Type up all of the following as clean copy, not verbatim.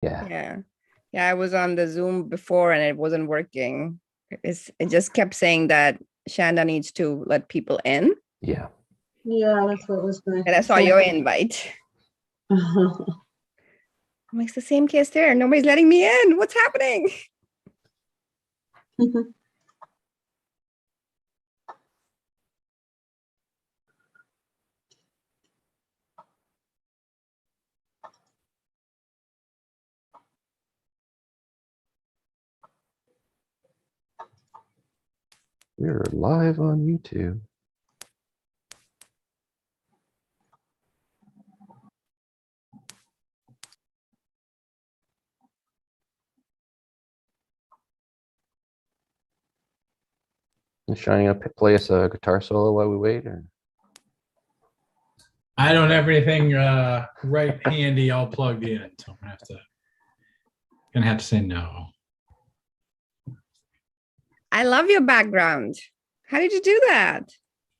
Yeah. Yeah, I was on the Zoom before and it wasn't working. It just kept saying that Shanda needs to let people in. Yeah. Yeah, that's what was going. And I saw your invite. It's the same case there. Nobody's letting me in. What's happening? We're live on YouTube. Is Shiny gonna play us a guitar solo while we wait? Or? I don't have anything right handy all plugged in, so I'm gonna have to say no. I love your background. How did you do that?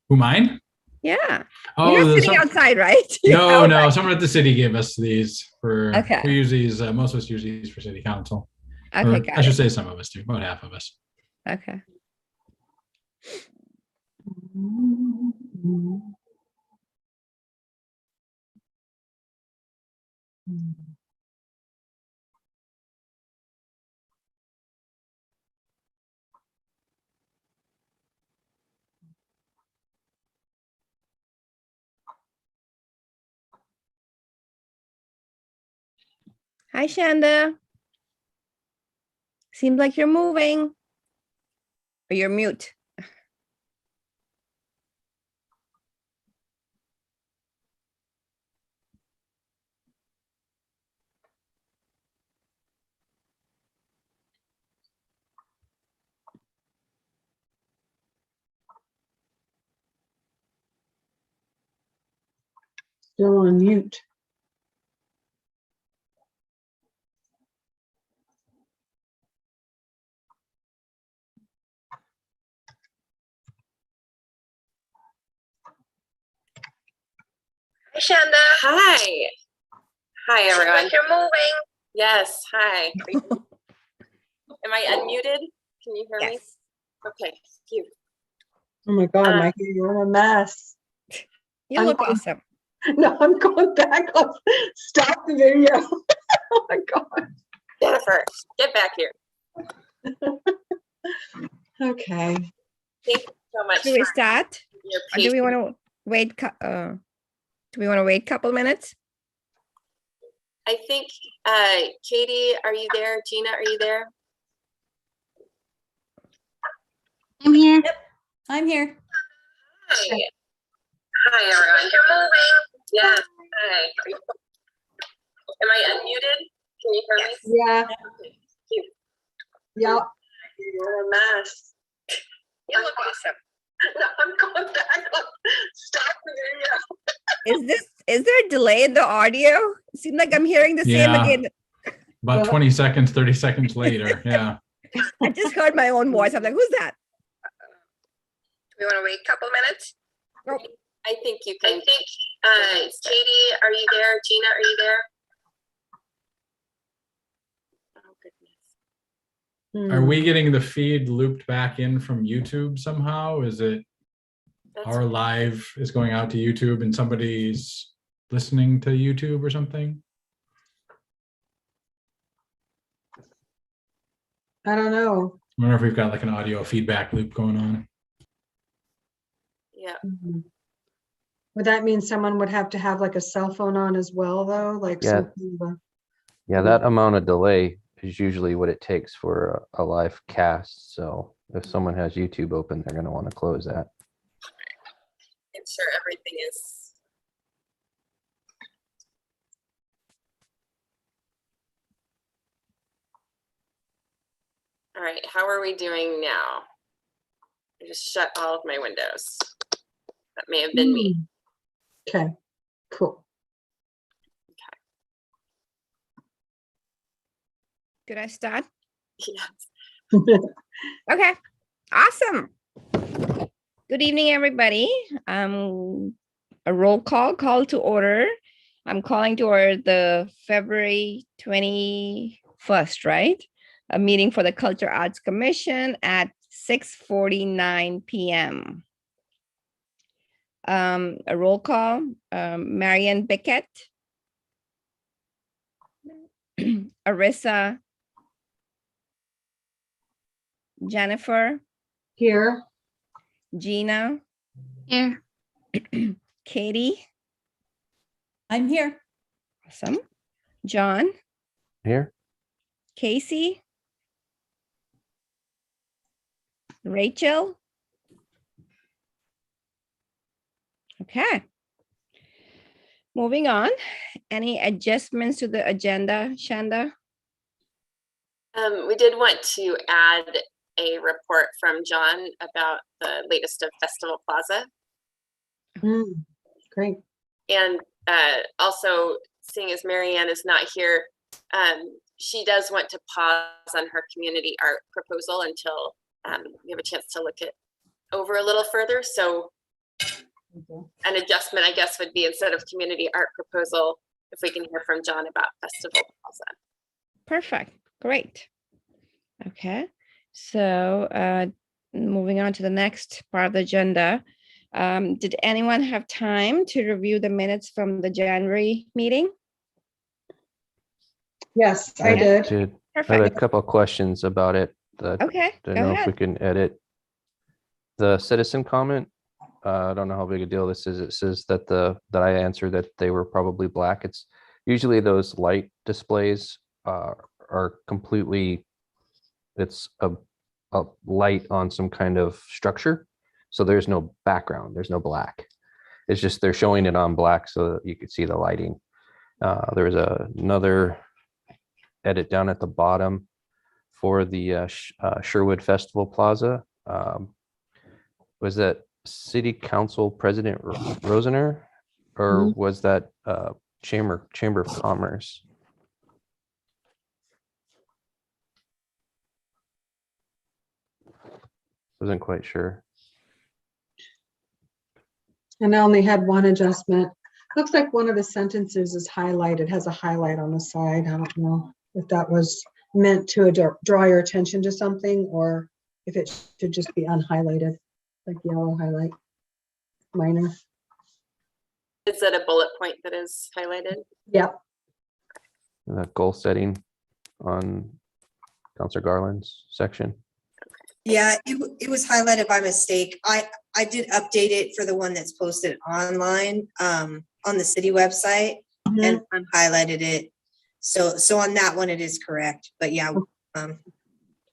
Who, mine? Yeah. Oh, You're sitting outside, right? No, someone at the city gave us these for. Okay. We use these. Most of us use these for city council. Okay, I should say some of us do. About half of us. Okay. Hi, Shanda. Seems like you're moving. Or you're mute. Still on mute. Hi, Shanda. Hi. Hi, everyone. Like you're moving. Yes, hi. Am I unmuted? Can you hear me? Okay, phew. Oh my God, Mikey, you're a mess. You look awesome. No, I'm going back up. Stop the video. Oh my God. Jennifer, get back here. Okay. Thank you so much. Should we start? Your Or do we want to wait? Do we want to wait a couple minutes? I think, Katie, are you there? Gina, are you there? I'm here. Yep. I'm here. Hi. Hi, everyone. You're moving. Yes. Hi. Am I unmuted? Can you hear me? Yeah. Okay. Phew. Yep. You're a mess. You look awesome. No, I'm going back up. Stop the video. Is there a delay in the audio? It seems like I'm hearing the same again. About 20 seconds, 30 seconds later. Yeah. I just heard my own voice. I'm like, who's that? Do we want to wait a couple minutes? I think you can. I think, Katie, are you there? Gina, are you there? Oh, goodness. Are we getting the feed looped back in from YouTube somehow? Is it our live is going out to YouTube and somebody's listening to YouTube or something? I don't know. I wonder if we've got like an audio feedback loop going on. Yeah. Would that mean someone would have to have like a cell phone on as well, though? Like Yeah. Yeah, that amount of delay is usually what it takes for a live cast. So if someone has YouTube open, they're going to want to close that. I'm sure everything is. All right, how are we doing now? I just shut all of my windows. That may have been me. Okay, cool. Could I start? Yes. Okay, awesome. Good evening, everybody. A roll call to order. I'm calling to order the February 21st, right? A meeting for the Culture Arts Commission at 6:49 p.m. A roll call, Marianne Bickett, Arissa, Jennifer, Here, Gina, Here. Katie, I'm here. awesome, John, Here, Casey, Rachel. Okay. Moving on, any adjustments to the agenda, Shanda? We did want to add a report from John about the latest of Festival Plaza. Mm, great. And also, seeing as Marianne is not here, she does want to pause on her community art proposal until we have a chance to look it over a little further. So an adjustment, I guess, would be instead of community art proposal, if we can hear from John about Festival Plaza. Perfect, great. Okay, so moving on to the next part of the agenda. Did anyone have time to review the minutes from the January meeting? Yes, I did. I had a Perfect, couple of questions about it. That okay, don't go know if we ahead. can edit. The citizen comment, I don't know how big a deal this is. It says that that I answered that they were probably black. It's usually those light displays are completely, it's a light on some kind of structure. So there's no background, there's no black. It's just they're showing it on black so that you could see the lighting. There was another edit down at the bottom for the Sherwood Festival Plaza. Was that City Council President Rosener, or was that Chamber of Commerce? Wasn't quite sure. And I only had one adjustment. Looks like one of the sentences is highlighted, has a highlight on the side. I don't know if that was meant to draw your attention to something or if it should just be unhighlighted, like yellow highlight, minor. Is it a bullet point that is highlighted? Yep. The goal setting on Councilor Garland's section. Yeah, it was highlighted by mistake. I did update it for the one that's posted online on the city website and highlighted it. So on that one, it is correct. But yeah, All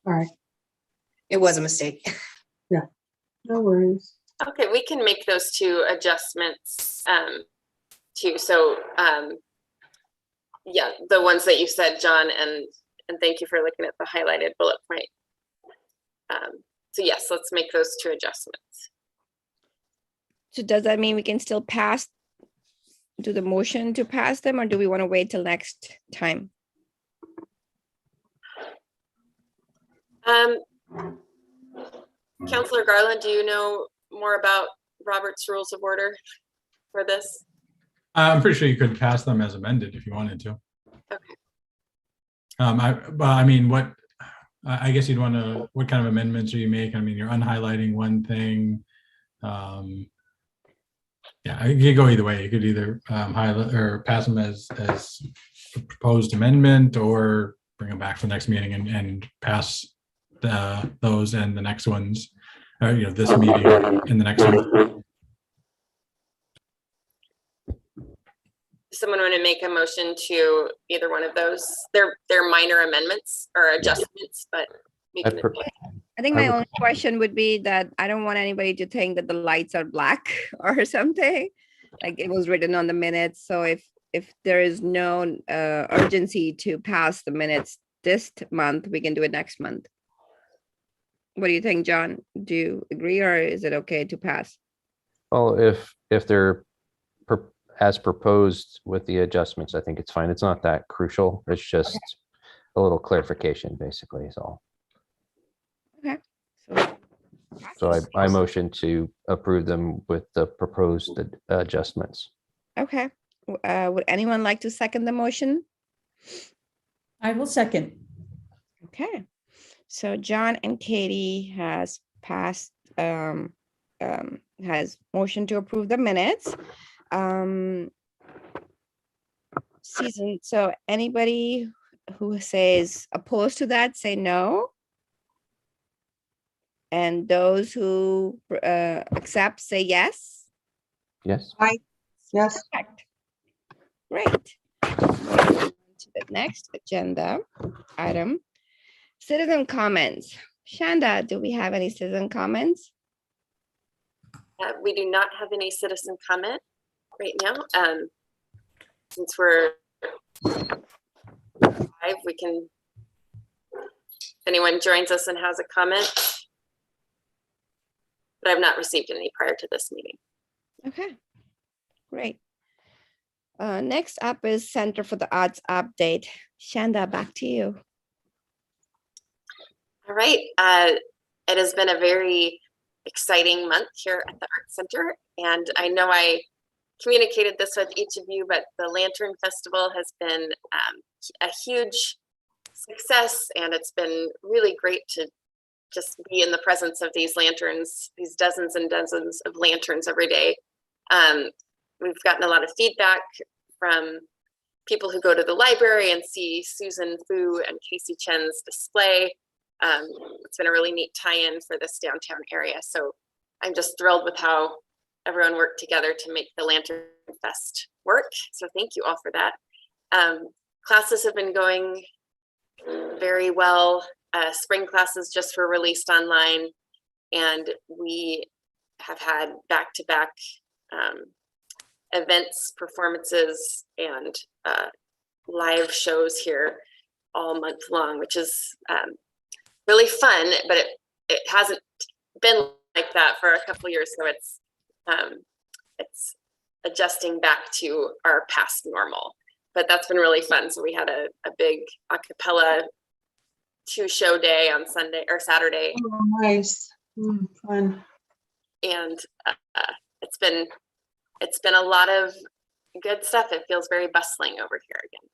right, it was a mistake. no worries. Okay, we can make those two adjustments too. So yeah, the ones that you said, John, and thank you for looking at the highlighted bullet point. So yes, let's make those two adjustments. So does that mean we can still do the motion to pass them, or do we want to wait till next time? Councilor Garland, do you know more about Robert's Rules of Order for this? I'm pretty sure you could pass them as amended if you wanted to. Okay. I mean, I guess you'd want to, what kind of amendments are you making? I mean, you're unhighlighting one thing. Yeah, you could go either way. You could either highlight or pass them as a proposed amendment, or bring them back for the next meeting and pass those and the next ones, or this meeting and the next one. Someone want to make a motion to either one of those? They're minor amendments or adjustments, but we can I think my only question would be that I don't want anybody to think that the lights are black or something, like it was written on the minutes. So if there is no urgency to pass the minutes this month, we can do it next month. What do you think, John? Do you agree, or is it okay to pass? Well, if they're as proposed with the adjustments, I think it's fine. It's not that crucial. It's just a little clarification, basically, is all. Okay. So I motion to approve them with the proposed adjustments. Okay, Would anyone like to second the motion? I will second. Okay, so John and Katie has passed, has motion to approve the minutes. Susan, so anybody who says opposed to that, say no. And those who accept, say yes. Yes. Yes, Correct. Great. Moving on to the next agenda item, citizen comments. Shanda, do we have any citizen comments? We do not have any citizen comment right now. Since we're live, we can, if anyone joins us and has a comment. But I've not received any prior to this meeting. Okay, great. Next up is Center for the Arts update. Shanda, back to you. All right. It has been a very exciting month here at the Art Center. And I know I communicated this with each of you, but the Lantern Festival has been a huge success. And it's been really great to just be in the presence of these lanterns, these dozens and dozens of lanterns every day. We've gotten a lot of feedback from people who go to the library and see Susan Fu and Casey Chen's display. It's been a really neat tie-in for this downtown area. So I'm just thrilled with how everyone worked together to make the Lantern Fest work. So thank you all for that. Classes have been going very well. Spring classes just were released online, and we have had back-to-back events, performances, and live shows here all month long, which is really fun, but it hasn't been like that for a couple of years, so it's adjusting back to our past normal. But that's been really fun. So we had a big a cappella 2-show day on Sunday or Saturday, oh, nice, fun. and it's been a lot of good stuff. It feels very bustling over here again.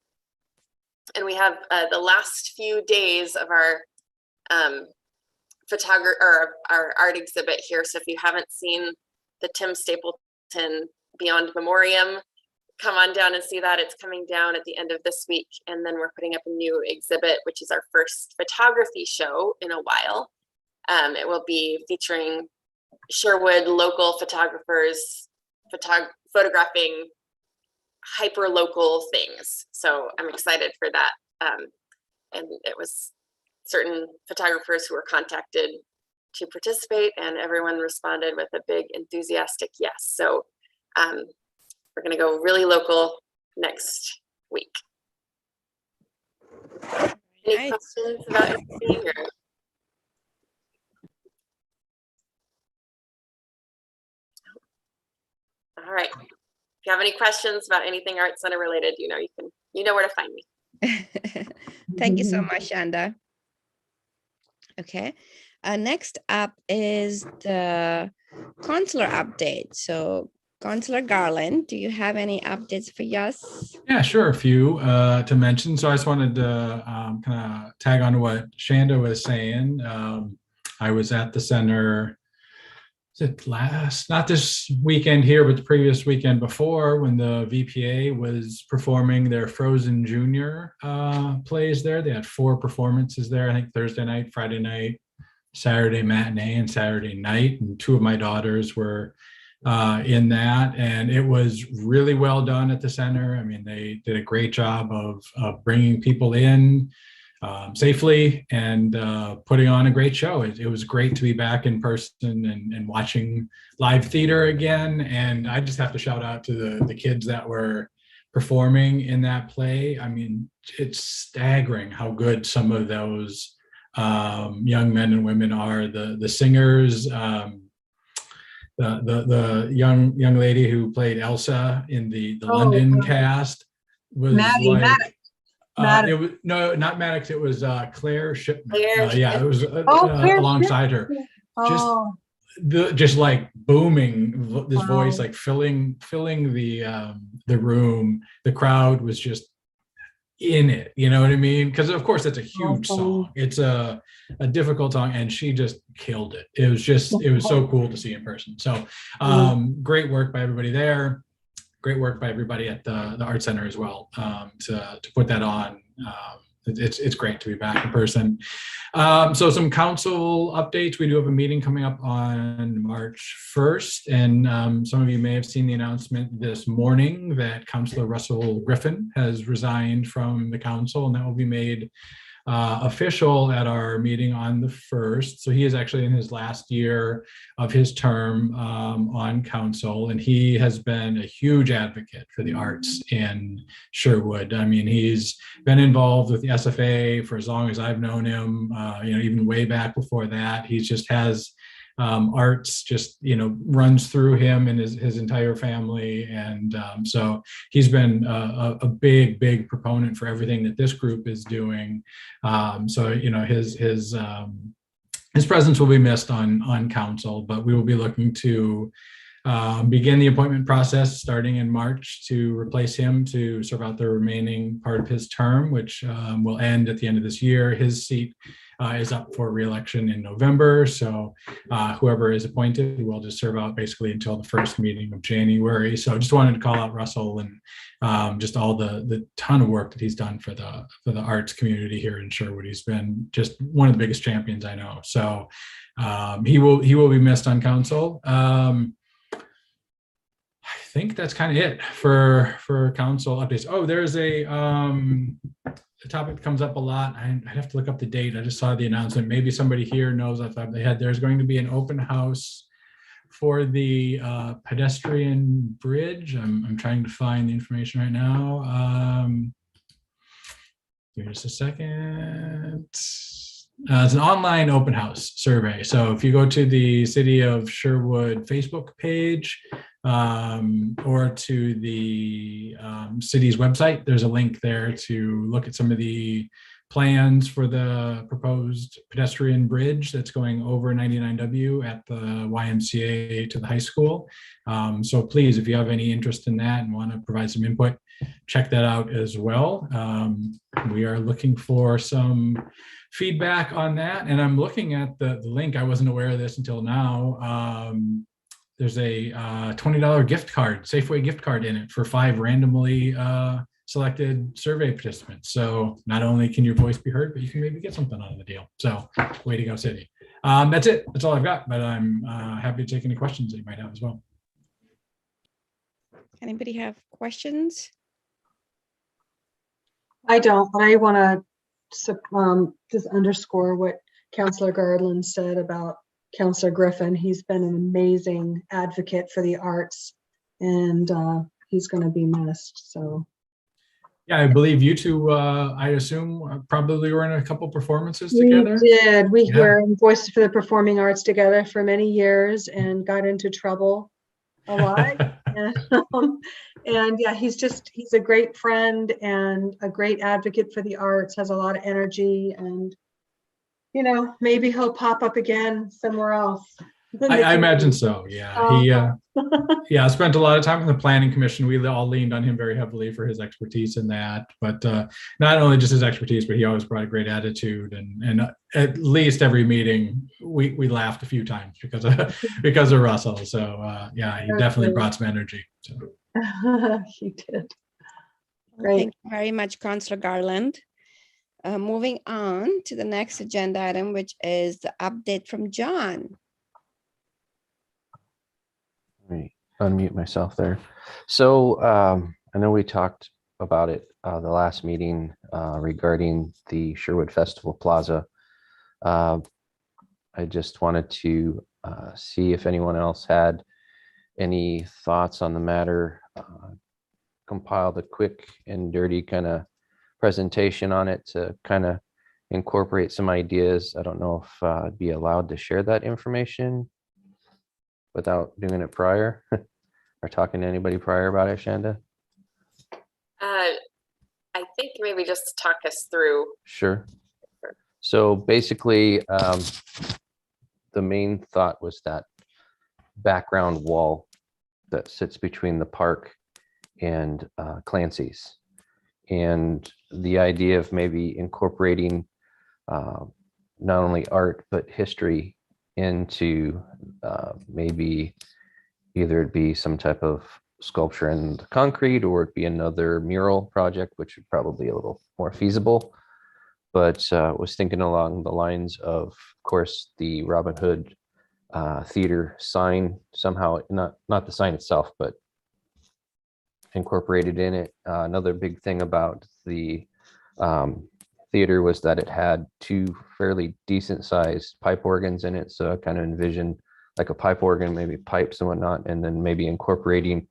And we have the last few days of our photography or our art exhibit here. So if you haven't seen the Tim Stapleton Beyond Memoriam, come on down and see that. It's coming down at the end of this week. And then we're putting up a new exhibit, which is our first photography show in a while. It will be featuring Sherwood local photographers photographing hyper local things. So I'm excited for that. And it was certain photographers who were contacted to participate, and everyone responded with a big enthusiastic yes. So we're going to go really local next week. Any Nice. questions about anything? Or? All right. If you have any questions about anything Art Center related, you know where to find me. Thank you so much, Shanda. Okay, next up is the Consular update. So Consular Garland, do you have any updates for us? Yeah, sure. A few to mention. So I just wanted to kind of tag on to what Shanda was saying. I was at the center, not this weekend here, but the previous weekend before, when the VPA was performing their Frozen Junior plays there. They had 4 performances there, I think Thursday night, Friday night, Saturday matinee, and Saturday night. And 2 of my daughters were in that, and it was really well done at the center. I mean, they did a great job of bringing people in safely and putting on a great show. It was great to be back in person and watching live theater again. And I just have to shout out to the kids that were performing in that play. I mean, it's staggering how good some of those young men and women are. The singers, the young lady who played Elsa in the London cast was it was not Maddox. It was Claire Shipman. Yeah, it was Claire alongside her. Oh, just like booming, this voice Wow. like filling the room. The crowd was just in it, you know what I mean? Because of course it's a huge Awesome. song. It's a difficult song, and she just killed it. It was so cool to see in person. So great work by everybody there. Great work by everybody at the art center as well, to put that on. It's great to be back in person. So some council updates. We do have a meeting coming up on March 1st, and some of you may have seen the announcement this morning that Councilor Russell Griffin has resigned from the council, and that will be made official at our meeting on the 1st. So he is actually in his last year of his term on council, and he has been a huge advocate for the arts in Sherwood. I mean, he's been involved with the SFA for as long as I've known him, even way back before that. He just has arts just runs through him and his entire family, and so he's been a big proponent for everything that this group is doing. So his presence will be missed on council, but we will be looking to begin the appointment process starting in March to replace him to serve out the remaining part of his term, which will end at the end of this year. His seat is up for re-election in November. So whoever is appointed will just serve out basically until the first meeting of January. So I just wanted to call out Russell and just all the ton of work that he's done for the arts community here in Sherwood. He's been just one of the biggest champions I know. So he will be missed on council. I think that's kind of it for council updates. Oh, there's a topic that comes up a lot. I'd have to look up the date. I just saw the announcement. Maybe somebody here knows off the top of their head. There's going to be an open house for the Pedestrian Bridge. I'm trying to find the information right now. Give me just a second. It's an online open house survey. So if you go to the City of Sherwood Facebook page, or to the city's website, there's a link there to look at some of the plans for the proposed pedestrian bridge that's going over 99W at the YMCA to the high school. So please, if you have any interest in that and want to provide some input, check that out as well. We are looking for some feedback on that, and I'm looking at the link. I wasn't aware of this until now. There's a $20 gift card, Safeway gift card in it for 5 randomly selected survey participants. So not only can your voice be heard, but you can maybe get something out of the deal. So way to go, city. That's it. That's all I've got, but I'm happy to take any questions that you might have as well. Anybody have questions? I don't, but I want to just underscore what Councillor Garland said about Councillor Griffin. He's been an amazing advocate for the arts, and he's going to be missed. So, yeah, I believe you two, I assume, probably were in a couple performances together. We did. We Yeah. were in Voices for the Performing Arts together for many years and got into trouble a lot. And yeah, he's a great friend and a great advocate for the arts, has a lot of energy, and maybe he'll pop up again somewhere else. I imagine so. Yeah, he spent a lot of time in the planning commission. We all leaned on him very heavily for his expertise in that. But not only just his expertise, but he always brought a great attitude. And at least every meeting we laughed a few times because of Russell. So yeah, he definitely brought some energy. So. He did. Well, Great. thank you very much, Councillor Garland. Moving on to the next agenda item, which is the update from John. Let me unmute myself there. So I know we talked about it the last meeting regarding the Sherwood Festival Plaza. I just wanted to see if anyone else had any thoughts on the matter. Compiled a quick and dirty kind of presentation on it to kind of incorporate some ideas. I don't know if I'd be allowed to share that information without doing it prior or talking to anybody prior about it, Shanda? I think maybe just talk us through. Sure. So basically, the main thought was that background wall that sits between the park and Clancy's. And the idea of maybe incorporating not only art, but history into maybe either it be some type of sculpture in the concrete, or it be another mural project, which would probably be a little more feasible. But was thinking along the lines of course, the Robin Hood theater sign somehow, not the sign itself, but incorporated in it. Another big thing about the theater was that it had two fairly decent sized pipe organs in it. So I kind of envisioned like a pipe organ, maybe pipes and whatnot, and then maybe incorporating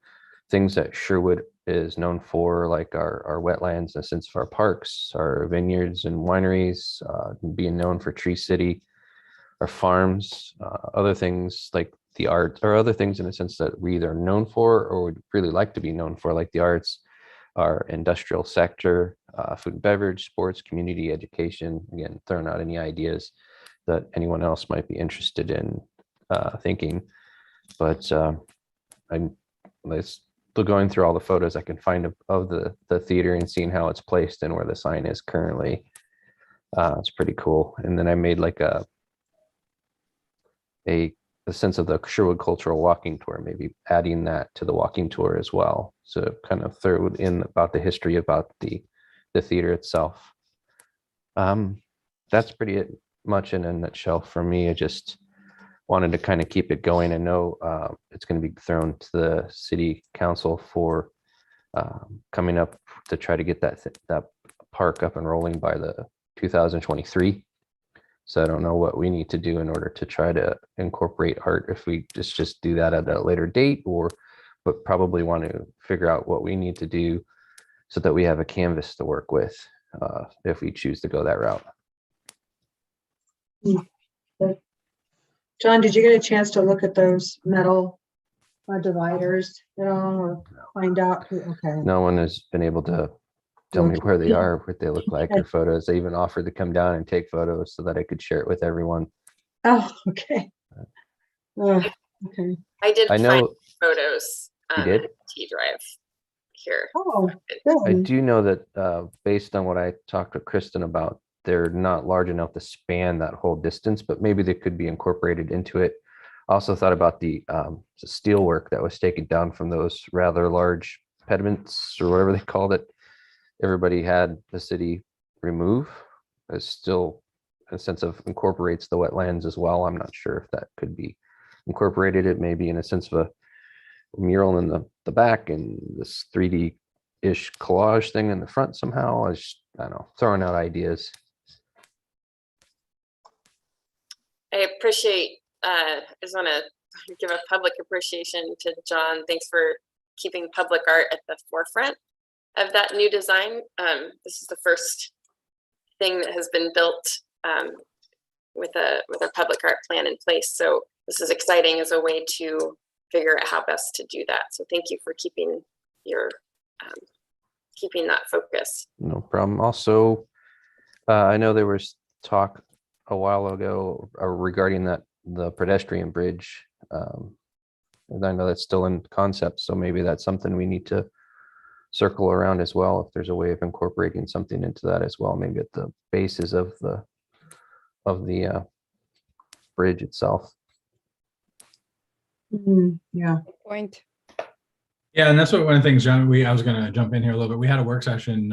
things that Sherwood is known for, like our wetlands, in the sense of our parks, our vineyards and wineries, being known for Tree City, our farms, other things like the art, or other things in a sense that we either are known for or would really like to be known for, like the arts, our industrial sector, food and beverage, sports, community education. Again, throwing out any ideas that anyone else might be interested in thinking. But I'm still going through all the photos I can find of the theater and seeing how it's placed and where the sign is currently. It's pretty cool. And then I made like a sense of the Sherwood cultural walking tour, maybe adding that to the walking tour as well. So kind of throw it in about the history about the theater itself. That's pretty much in a nutshell for me. I just wanted to kind of keep it going. I know it's going to be thrown to the city council for coming up to try to get that park up and rolling by the 2023. So I don't know what we need to do in order to try to incorporate art, if we just do that at a later date, but probably want to figure out what we need to do so that we have a canvas to work with if we choose to go that route. John, did you get a chance to look at those metal dividers at all, or find out? Okay. No one has been able to tell me where they are, what they look like, or photos. They even offered to come down and take photos so that I could share it with everyone. Oh, okay. Okay. I know find photos you did? T drive here. Oh, I good. do know that based on what I talked to Kristen about, they're not large enough to span that whole distance, but maybe they could be incorporated into it. I also thought about the steel work that was taken down from those rather large pediments, or whatever they called it. Everybody had the city remove. It's still a sense of incorporates the wetlands as well. I'm not sure if that could be incorporated. It may be in a sense of a mural in the back and this 3D-ish collage thing in the front somehow. I don't know, throwing out ideas. I appreciate, I just want to give a public appreciation to John. Thanks for keeping public art at the forefront of that new design. This is the first thing that has been built with a public art plan in place. So this is exciting as a way to figure out how best to do that. So thank you for keeping keeping that focus. No problem. Also, I know there was talk a while ago regarding the pedestrian bridge. And I know that's still in concept, so maybe that's something we need to circle around as well. If there's a way of incorporating something into that as well, maybe at the bases of the bridge itself. Yeah. Good point. Yeah, and that's what one of the things, John, I was going to jump in here a little bit. We had a work session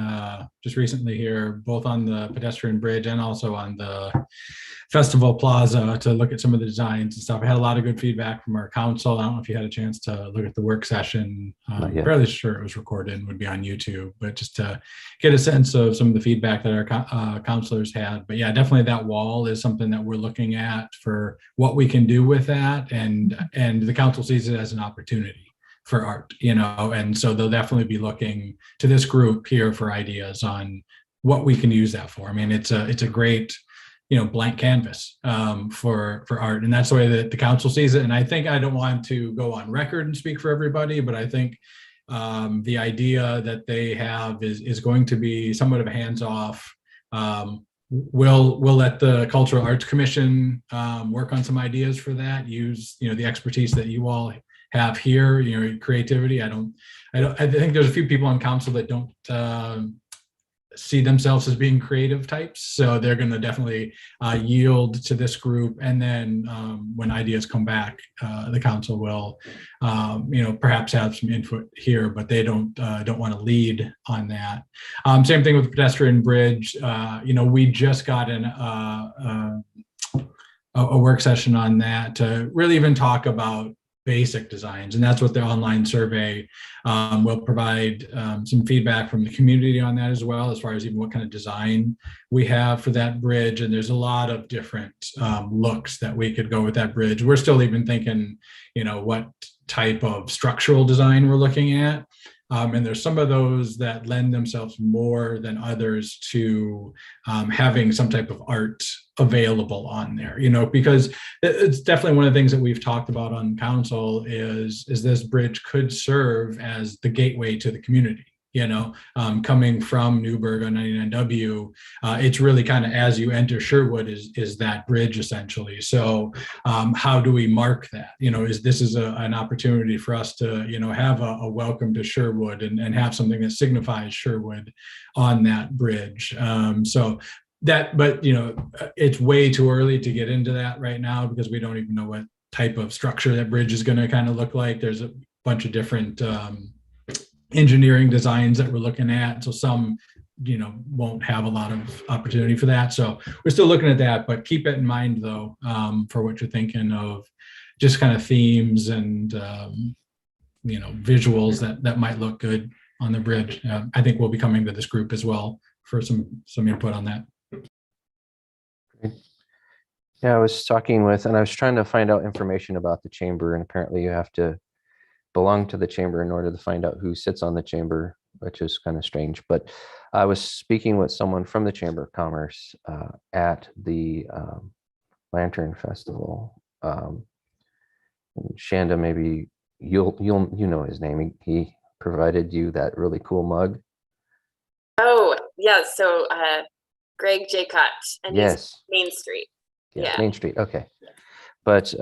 just recently here, both on the pedestrian bridge and also on the festival plaza, to look at some of the designs and stuff. I had a lot of good feedback from our council. I don't know if you had a chance to look at the work session. I'm fairly sure it was recorded and would be on YouTube, but just to get a sense of some of the feedback that our councilors had. But yeah, definitely that wall is something that we're looking at for what we can do with that. And the council sees it as an opportunity for art, and so they'll definitely be looking to this group here for ideas on what we can use that for. I mean, it's a great, blank canvas for art, and that's the way that the council sees it. And I think, I don't want to go on record and speak for everybody, but I think the idea that they have is going to be somewhat of a hands-off we'll let the Cultural Arts Commission work on some ideas for that. Use the expertise that you all have here, creativity. I think there's a few people on council that don't see themselves as being creative types, so they're going to definitely yield to this group. And then when ideas come back, the council will perhaps have some input here, but they don't want to lead on that. Same thing with the Pedestrian Bridge. We just got in a work session on that to really even talk about basic designs, and that's what the online survey will provide some feedback from the community on that as well, as far as even what kind of design we have for that bridge. And there's a lot of different looks that we could go with that bridge. We're still even thinking, what type of structural design we're looking at. And there's some of those that lend themselves more than others to having some type of art available on there, because it's definitely one of the things that we've talked about on council is this bridge could serve as the gateway to the community. Coming from Newburgh on 99W, it's really kind of as you enter Sherwood is that bridge essentially. So how do we mark that? This is an opportunity for us to, have a welcome to Sherwood and have something that signifies Sherwood on that bridge. But it's way too early to get into that right now because we don't even know what type of structure that bridge is going to kind of look like. There's a bunch of different engineering designs that we're looking at. So some, won't have a lot of opportunity for that. So we're still looking at that, but keep it in mind though, for what you're thinking of just kind of themes and, visuals that might look good on the bridge. I think we'll be coming to this group as well for some input on that. Yeah, I was talking with, and I was trying to find out information about the chamber, and apparently you have to belong to the chamber in order to find out who sits on the chamber, which is kind of strange. But I was speaking with someone from the Chamber of Commerce at the Lantern Festival. Shanda, maybe you know his name. He provided you that really cool mug. Oh yeah, so Greg Jaycott, and Yes, he's Main Street. yeah, Yeah. Main Street. Okay, but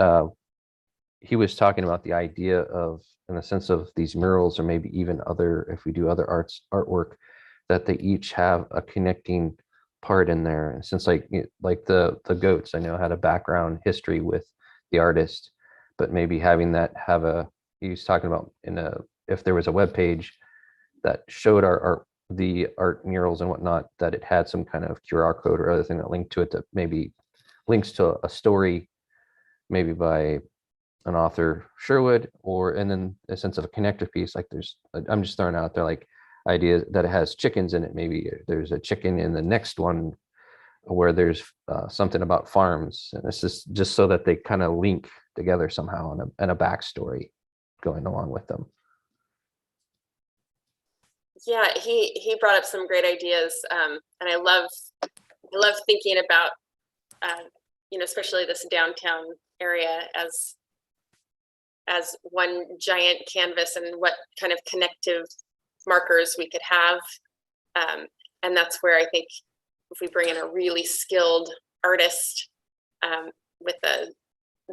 he was talking about the idea of, in the sense of these murals, or maybe even other, if we do other artwork, that they each have a connecting part in there. And since like the goats, I know had a background history with the artist, but maybe having that have he was talking about if there was a web page that showed the art murals and whatnot, that it had some kind of QR code or other thing that linked to it, that maybe links to a story, maybe by an author, Sherwood, and then a sense of a connector piece. Like I'm just throwing out there like ideas that it has chickens in it. Maybe there's a chicken in the next one where there's something about farms, and this is just so that they kind of link together somehow, and a backstory going along with them. Yeah, he brought up some great ideas, and I love thinking about especially this downtown area as one giant canvas, and what kind of connective markers we could have. And that's where I think if we bring in a really skilled artist with a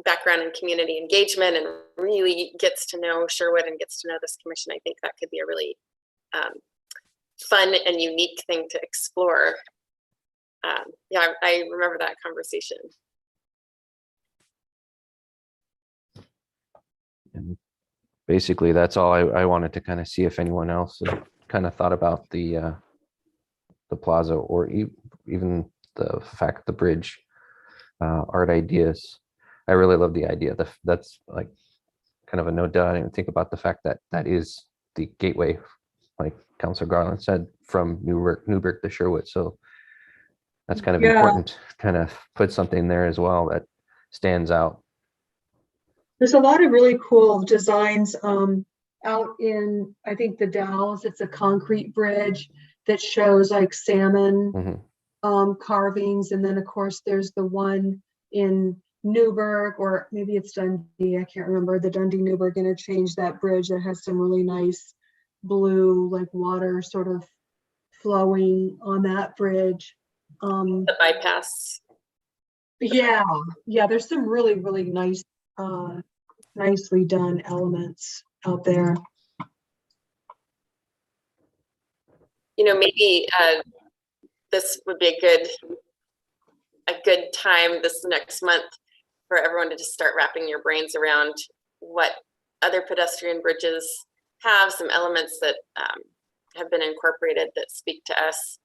background in community engagement and really gets to know Sherwood and gets to know this commission, I think that could be a really fun and unique thing to explore. Yeah, I remember that conversation. And basically, that's all I wanted to kind of see if anyone else kind of thought about the plaza, or even the fact the bridge art ideas. I really love the idea. That's like kind of a no doubt. I didn't even think about the fact that that is the gateway, like Councilor Garland said, from Newburgh to Sherwood. So that's kind of important. Kind of put something there as well that stands out. There's a lot of really cool designs out in, I think, the Dalles. It's a concrete bridge that shows like salmon carvings. And then of course there's the one in Newburgh, or maybe it's Dundee, I can't remember, the Dundee Newburgh interchange, that bridge that has some really nice blue, like water sort of flowing on that bridge. The bypass. Yeah, yeah, there's some really, really nice, nicely done elements out there. Maybe this would be a good time this next month for everyone to just start wrapping your brains around what other pedestrian bridges have, some elements that have been incorporated that speak to us.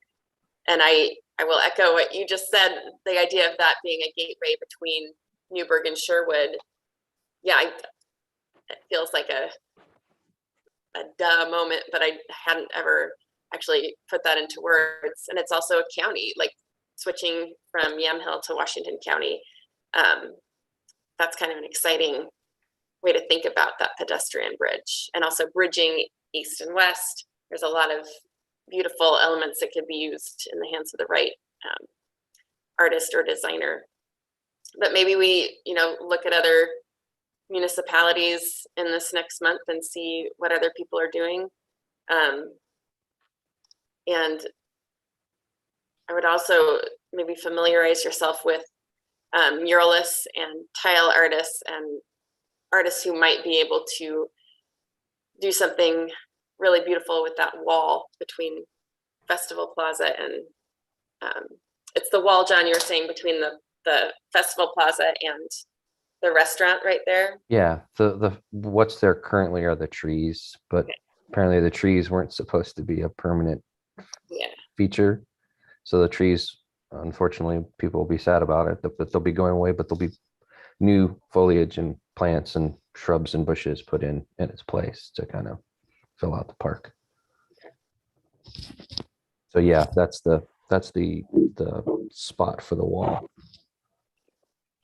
And I will echo what you just said, the idea of that being a gateway between Newburgh and Sherwood. Yeah, it feels like a duh moment, but I hadn't ever actually put that into words. And it's also a county, like switching from Yamhill to Washington County. That's kind of an exciting way to think about that pedestrian bridge, and also bridging east and west. There's a lot of beautiful elements that could be used in the hands of the right artist or designer. But maybe we, look at other municipalities in this next month and see what other people are doing. And I would also maybe familiarize yourself with muralists and tile artists and artists who might be able to do something really beautiful with that wall between Festival Plaza and it's the wall, John, you were saying, between the Festival Plaza and the restaurant right there. Yeah, the what's there currently are the trees, but apparently the trees weren't supposed to be a permanent feature. So the trees, unfortunately, people will be sad about it, but they'll be going away, but there'll be new foliage and plants and shrubs and bushes put in its place to kind of fill out the park. So yeah, that's the spot for the wall.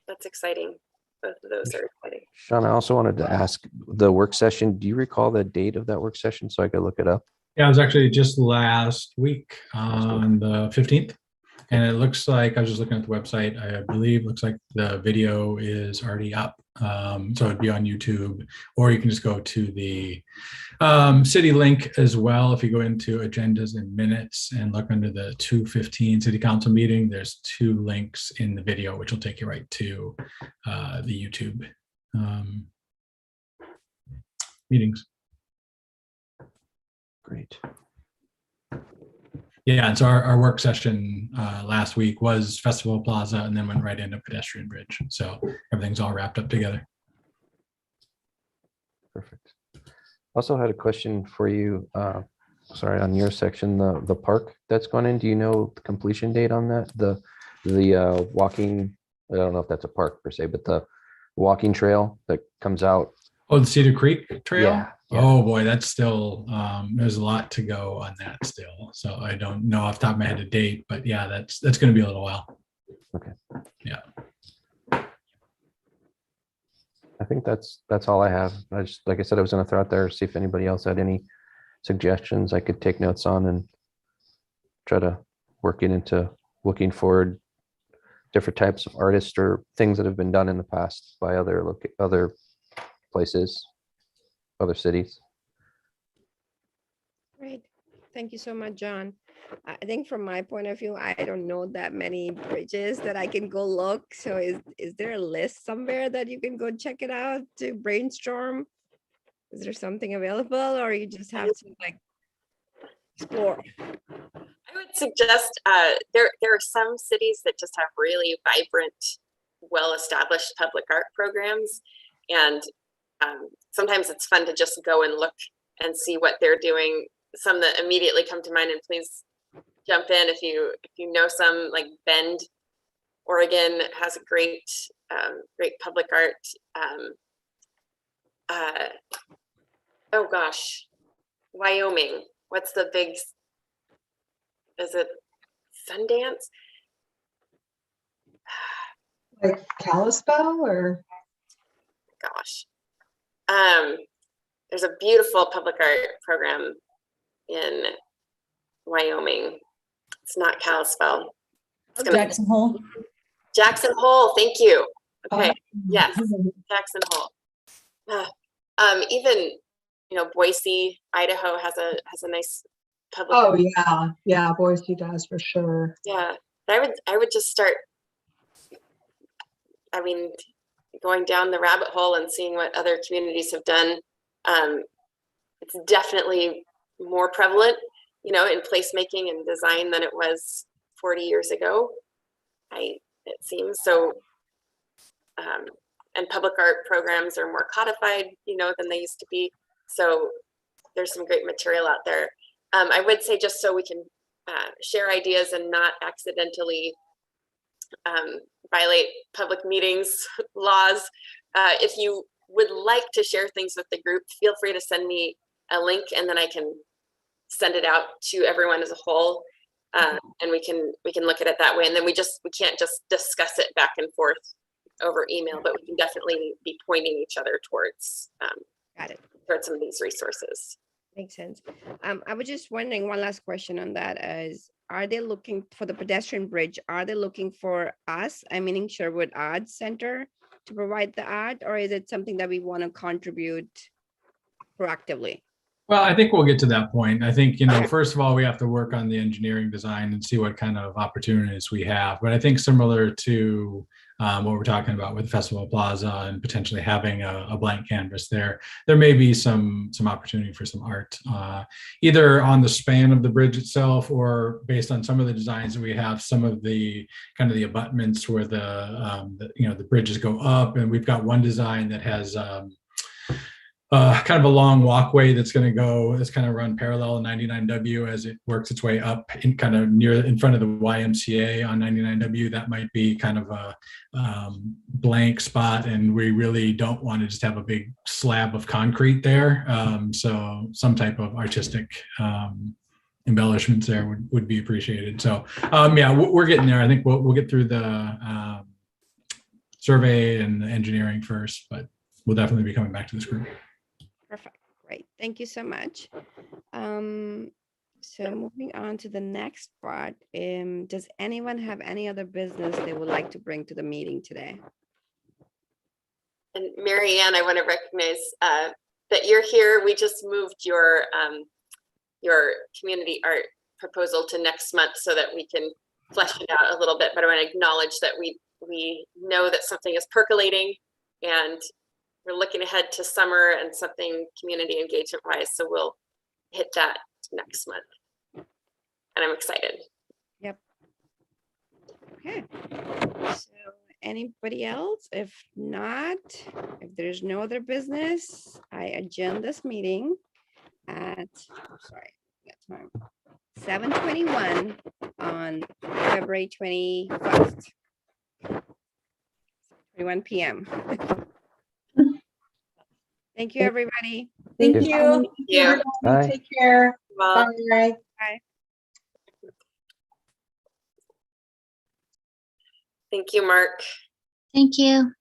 That's exciting. Both of those are exciting. Sean, I also wanted to ask the work session. Do you recall the date of that work session so I could look it up? Yeah, it was actually just last week on the 15th. And it looks like, I was just looking at the website, I believe looks like the video is already up. So it'd be on YouTube, or you can just go to the city link as well. If you go into agendas and minutes and look under the 2:15 city council meeting, there's 2 links in the video, which will take you right to the YouTube meetings. Great. Yeah, and so our work session last week was Festival Plaza and then went right into Pedestrian Bridge. So everything's all wrapped up together. Perfect. Also had a question for you. Sorry, on your section, the park that's going in. Do you know the completion date on that? The walking, I don't know if that's a park per se, but the walking trail that comes out. Oh, the Cedar Creek Trail? Yeah. Oh boy, that's still, there's a lot to go on that still. So I don't know off the top of my head a date, but yeah, that's going to be a little while. Okay. Yeah. I think that's all I have. I just, like I said, I was going to throw out there, see if anybody else had any suggestions I could take notes on and try to work it into looking forward different types of artists or things that have been done in the past by other places, other cities. Great. Thank you so much, John. I think from my point of view, I don't know that many bridges that I can go look. So is there a list somewhere that you can go check it out to brainstorm? Is there something available, or you just have to like explore? I would suggest there are some cities that just have really vibrant, well-established public art programs, and sometimes it's fun to just go and look and see what they're doing. Some that immediately come to mind, and please jump in if you know some, like Bend, Oregon has a great public art. Oh gosh, Wyoming. What's the big? Is it Sundance? Like Kalispell or? Gosh. There's a beautiful public art program in Wyoming. It's not Kalispell. Jackson Hole. Jackson Hole, thank you. Okay, yes, Jackson Hole. Even Boise, Idaho has a nice public. Oh yeah, Boise does for sure. Yeah, I would just start, I mean, going down the rabbit hole and seeing what other communities have done. It's definitely more prevalent, you know, in placemaking and design than it was 40 years ago. It seems so. And public art programs are more codified, you know, than they used to be. So there's some great material out there. I would say, just so we can share ideas and not accidentally violate public meetings laws, if you would like to share things with the group, feel free to send me a link, and then I can send it out to everyone as a whole, and we can look at it that way. And then we can't just discuss it back and forth over email, but we can definitely be pointing each other towards Got it. towards some of these resources. Makes sense. I was just wondering, one last question on that is, are they looking for the pedestrian bridge? Are they looking for us, I mean Sherwood Arts Center, to provide the art, or is it something that we want to contribute proactively? Well, I think we'll get to that point. I think, you know, Okay. first of all, we have to work on the engineering design and see what kind of opportunities we have. But I think similar to what we're talking about with Festival Plaza and potentially having a blank canvas there may be some opportunity for some art, either on the span of the bridge itself, or based on some of the designs that we have, some of the kind of the abutments where the bridges go up. And we've got one design that has kind of a long walkway that's going to run parallel 99W as it works its way up in kind of in front of the YMCA on 99W. That might be kind of a blank spot, and we really don't want to just have a big slab of concrete there. So some type of artistic embellishments there would be appreciated. So yeah, we're getting there. I think we'll get through the survey and the engineering first, but we'll definitely be coming back to this group. Perfect. Great. Thank you so much. So moving on to the next part, does anyone have any other business they would like to bring to the meeting today? And Mary Ann, I want to recognize that you're here. We just moved your community art proposal to next month so that we can flesh it out a little bit. But I want to acknowledge that we know that something is percolating, and we're looking ahead to summer and something community engagement wise. So we'll hit that next month, and I'm excited. Yep. Okay. So anybody else? If not, if there's no other business, I adjourn this meeting at, sorry, what time? 7:21 on February 21st. 21 p.m. Thank you, everybody. Thank Thank you. you. Bye. Take care. Well, Bye. thank you, Mark. Thank you.